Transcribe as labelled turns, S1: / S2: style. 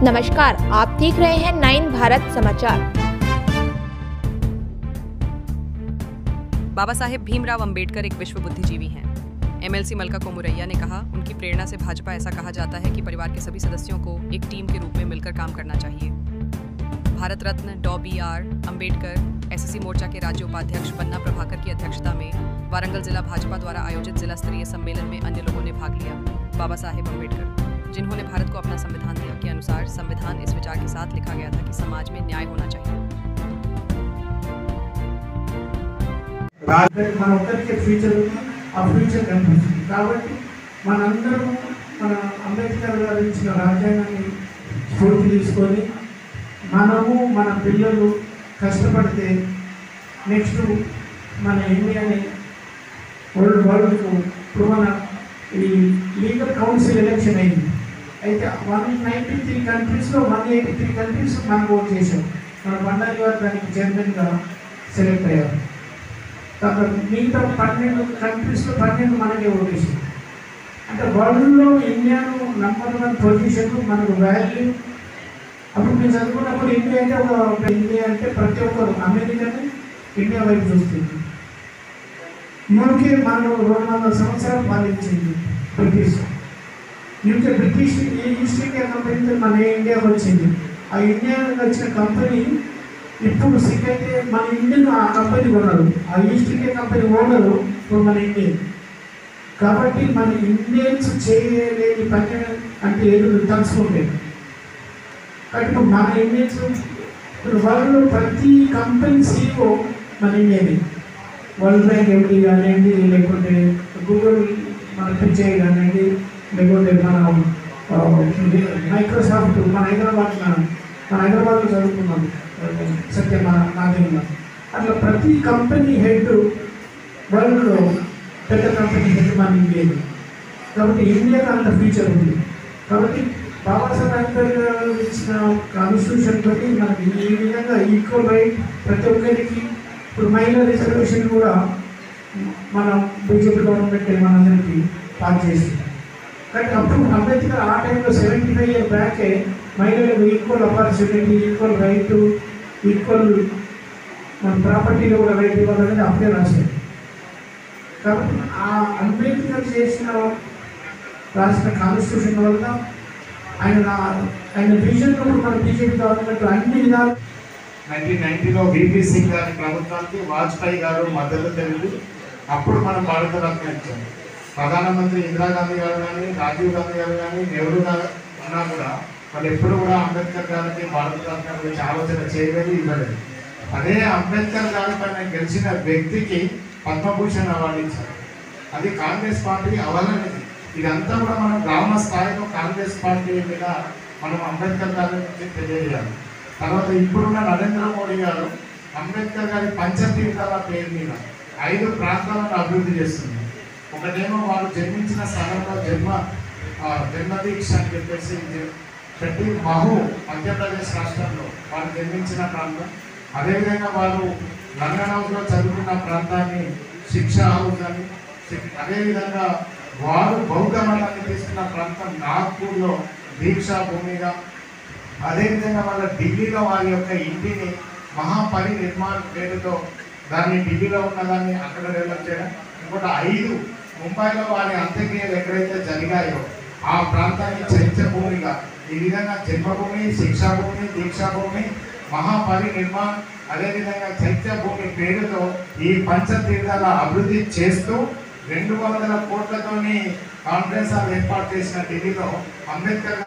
S1: नमस्कार, आप देख रहे हैं 9 भारत समाचार।
S2: बाबा साहेब भीमराव अंबेडकर एक विश्व बुद्धिजीवी हैं। एमएलसी मलका कोमुरैया ने कहा, उनकी प्रेरणा से भाजपा ऐसा कहा जाता है कि परिवार के सभी सदस्यों को एक टीम के रूप में मिलकर काम करना चाहिए। भारत रत्न डॉ बी.आर. अंबेडकर एसएससी मोर्चा के राज्य उपाध्यक्ष पन्ना प्रभाकर की अध्यक्षता में वारंगल जिला भाजपा द्वारा आयोजित जिला स्तरीय सम्मेलन में अन्य लोगों ने भाग लिया। बाबा साहेब अंबेडकर, जिन्होंने भारत को अपना संविधान दिया, के अनुसार संविधान इस विचार के साथ लिखा गया था कि समाज में न्याय होना चाहिए।
S3: ఫ్యూచర్ కనిపిస్తుంది కాబట్టి మనందరం మన అంబేద్కర్ గారు ఇచ్చిన రాజ్యాంగాన్ని స్ఫూర్తి తీసుకొని మనము మన పిల్లలు కష్టపడితే నెక్స్ట్ మన ఇండియాని వరల్డ్కు ఇప్పుడు మన ఈ లీగల్ కౌన్సిల్ ఎలక్షన్ అయింది. అయితే 193 కంట్రీస్లో 183 కంట్రీస్ మనం ఓట్ చేసాం. మన బండారి గారు దానికి చైర్మన్గా సెలెక్ట్ అయ్యారు. మిగతా 12 కంట్రీస్లో 12 మనకే ఓటేసింది. అంటే వరల్డ్లో ఇండియాను నంబర్ 1 పొజిషన్ మనకు వాల్యూ. అప్పుడు మేము చదువుకున్నప్పుడు ఇండియా అంటే ప్రతి ఒక్కరు అమెరికాని ఇండియా వైపు చూస్తుంది. యూకే మనం 200 సంవత్సరాలు పాలించింది British. UK British East India కంపెనీతో మన ఇండియాకి వచ్చింది. ఆ ఇండియాకి వచ్చిన కంపెనీ ఇప్పుడు సిక్ అయితే మన ఇండియన్ ఆ కంపెనీ కొన్నారు. ఆ ఈస్ట్ ఇండియా కంపెనీ ఓనరు ఇప్పుడు మన ఇండియన్. కాబట్టి మన ఇండియన్స్ చేయలేని పని అంటే ఏదో తలుచుకుంటే కాబట్టి మన ఇండియన్స్ ఇప్పుడు వరల్డ్లో ప్రతి కంపెనీ సీఈఓ మన ఇండియన్. వరల్డ్ బ్యాంక్ ఎండి కానివ్వండి, లేకపోతే గూగుల్ మన పిచ్చే కానివ్వండి, లేకపోతే మన మైక్రోసాఫ్ట్ మన హైదరాబాద్లో చదువుకున్నాం సత్య నాదేంద్ర. అట్లా ప్రతి కంపెనీ హెడ్ వరల్డ్లో పెద్ద కంపెనీ హెడ్ మన ఇండియన్. కాబట్టి ఇండియాకి అంత ఫ్యూచర్ ఉంది. కాబట్టి బాబాసాహెబ్ అంబేద్కర్ ఇచ్చిన కాన్స్టిట్యూషన్ తోటి మనకి ఈ విధంగా ఈక్వల్ రైట్ ప్రతి ఒక్కరికి. ఇప్పుడు మహిళా రిజర్వేషన్ కూడా మన బీజేపీ గవర్నమెంట్ మనందరికీ పాస్ చేస్తుంది. కానీ అప్పుడు అంబేద్కర్ ఆ టైంలో 75 ఇయర్ బ్యాకే మహిళలకు equal opportunity, equal right, equal మన ప్రాపర్టీలో కూడా రైట్ ఇవ్వాలనేది అప్పుడే రాశారు. కాబట్టి ఆ అంబేద్కర్ రాసిన కాన్స్టిట్యూషన్ వల్ల ఆయన విజన్ మన బీజేపీ గవర్నమెంట్ అన్ని విధాలు
S4: 1990లో బీపీ సింగ్ గారి ప్రభుత్వానికి వాజ్పేయి గారు మద్దతు తెలిపి అప్పుడు మనం భారత రత్న ఇచ్చాం. ప్రధానమంత్రి ఇందిరాగాంధీ గారు కానీ, రాజీవ్ గాంధీ గారు కానీ, నెహ్రూ గారు ఉన్నా కూడా వాళ్ళు ఎప్పుడు కూడా అంబేద్కర్ గారికి భారత రత్న గురించి ఆలోచన చేయలేదు, ఇవ్వలేదు. అదే అంబేద్కర్ గారి పైన గెలిచిన వ్యక్తికి పద్మభూషణ్ అవార్డు ఇచ్చారు. అది కాంగ్రెస్ పార్టీ అవలనేది. ఇదంతా కూడా మనం గ్రామ స్థాయిలో కాంగ్రెస్ పార్టీ మీద మనం అంబేద్కర్ గారి గురించి తెలియజేయాలి. తర్వాత ఇప్పుడున్న నరేంద్ర మోడీ గారు అంబేద్కర్ గారి పంచతీర్థాల పేరు మీద 5 ప్రాంతాలను అభివృద్ధి చేస్తుంది. ఒకటేమో వాళ్ళు జన్మించిన స్థలంలో జన్మదీక్ష అని చెప్పేసి పెట్టి మహు మధ్యప్రదేశ్ రాష్ట్రంలో వాళ్ళు జన్మించిన ప్రాంతం. అదేవిధంగా వాళ్ళు లండన్ హౌస్లో చదువుకున్న ప్రాంతాన్ని శిక్షా హౌస్ అని, అదేవిధంగా వారు బౌద్ధ మతాన్ని తీసుకున్న ప్రాంతం నాగ్పూర్లో దీక్షా భూమిగా, అదేవిధంగా వాళ్ళ ఢిల్లీలో వారి యొక్క ఇంటిని మహాపరినిర్మాణ పేరుతో దాన్ని ఢిల్లీలో ఉన్నదాన్ని అక్కడ డెవలప్ చేయడం. ఇంకోటి 5 ముంబైలో వారి అంత్యక్రియలు ఎక్కడైతే జరిగాయో ఆ ప్రాంతాన్ని చైత్యభూమిగా, ఈ విధంగా జన్మభూమి, శిక్షాభూమి, దీక్షాభూమి, మహాపరినిర్మాణ్, అదేవిధంగా చైత్యభూమి పేరుతో ఈ పంచతీర్థాల అభివృద్ధి చేస్తూ 200 కోట్లతోని కాన్ఫరెన్స్ హాల్ ఏర్పాటు చేసిన ఢిల్లీలో అంబేద్కర్